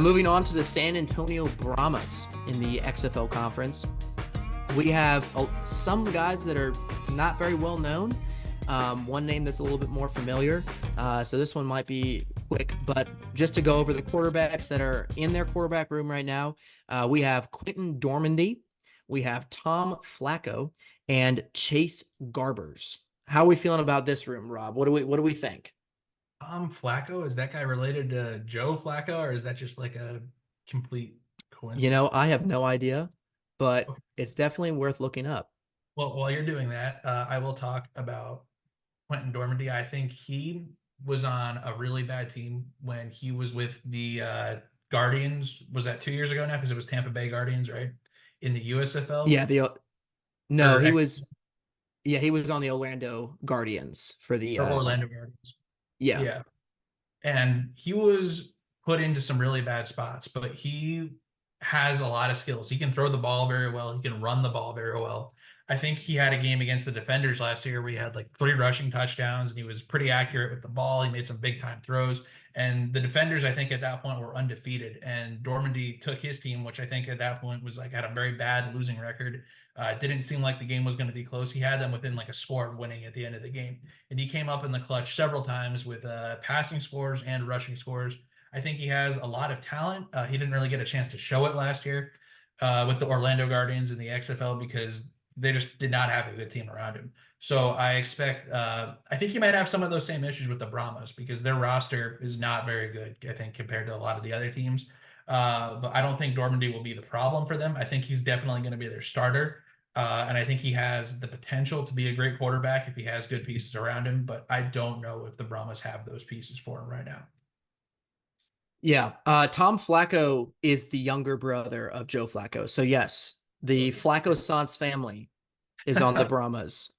Moving on to the San Antonio Brahmas in the XFL conference. We have some guys that are not very well known. One name that's a little bit more familiar. So this one might be quick, but just to go over the quarterbacks that are in their quarterback room right now, we have Quinton Dormandy, we have Tom Flacco, and Chase Garbers. How are we feeling about this room, Rob? What do we think? Flacco, is that guy related to Joe Flacco, or is that just like a complete coincidence? I have no idea, but Okay. it's definitely worth looking up. Well, while you're doing that, I will talk about Quentin Dormady. I think he was on a really bad team when he was with the Guardians. Was that 2 years ago now? Because it was Tampa Bay Guardians, right? In the USFL Yeah, no, or he X was yeah, he was on the Orlando Guardians for the or Orlando Guardians. yeah. Yeah. And he was put into some really bad spots, but he has a lot of skills. He can throw the ball very well. He can run the ball very well. I think he had a game against the Defenders last year where he had like 3 rushing touchdowns and he was pretty accurate with the ball. He made some big time throws. And the Defenders, I think at that point were undefeated. And Dormandy took his team, which I think at that point was like had a very bad losing record. Didn't seem like the game was going to be close. He had them within like a score of winning at the end of the game. And he came up in the clutch several times with passing scores and rushing scores. I think he has a lot of talent. He didn't really get a chance to show it last year with the Orlando Guardians in the XFL because they just did not have a good team around him. So I expect, I think he might have some of those same issues with the Brahmas because their roster is not very good, I think, compared to a lot of the other teams. But I don't think Dormandy will be the problem for them. I think he's definitely going to be their starter. And I think he has the potential to be a great quarterback if he has good pieces around him. But I don't know if the Brahmas have those pieces for him right now. Yeah. Tom Flacco is the younger brother of Joe Flacco. So yes, the Flacco Sans family is on the Brahmas.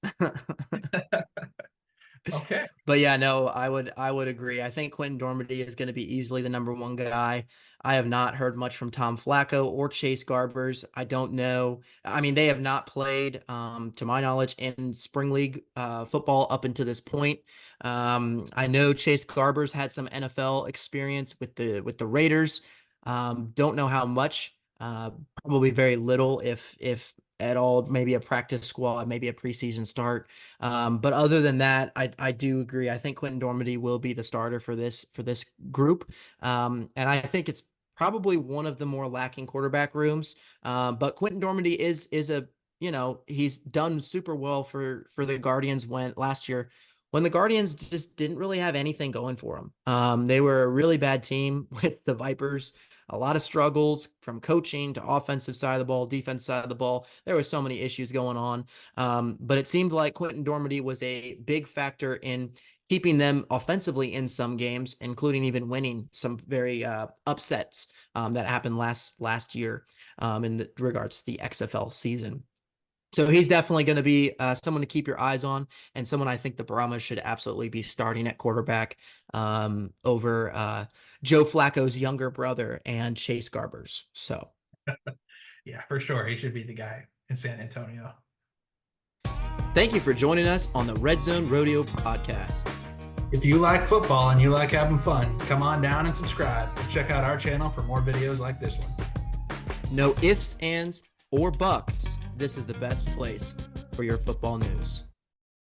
Okay. But yeah, no, I would agree. I think Quentin Dormady is going to be easily the number one guy. I have not heard much from Tom Flacco or Chase Garbers. I don't know. I mean, they have not played, to my knowledge, in spring league football up until this point. I know Chase Garbers had some NFL experience with the Raiders. Don't know how much. Probably very little, if at all. Maybe a practice squad, maybe a preseason start. But other than that, I do agree. I think Quentin Dormady will be the starter for this group, and I think it's probably one of the more lacking quarterback rooms. But Quentin Dormady is a he's done super well for the Guardians when last year when the Guardians just didn't really have anything going for them. They were a really bad team with the Vipers. A lot of struggles from coaching to offensive side of the ball, defense side of the ball. There were so many issues going on. But it seemed like Quentin Dormady was a big factor in keeping them offensively in some games, including even winning some very upsets that happened last year in regards to the XFL season. So he's definitely going to be someone to keep your eyes on, and someone I think the Brahmas should absolutely be starting at quarterback over Joe Flacco's younger brother and Chase Garbers. So Yeah, for sure. He should be the guy in San Antonio. thank you for joining us on the Redzone Rodeo podcast. If you like football and you like having fun, come on down and subscribe and check out our channel for more videos like this one. No ifs, ands, or buts. This is the best place for your football news.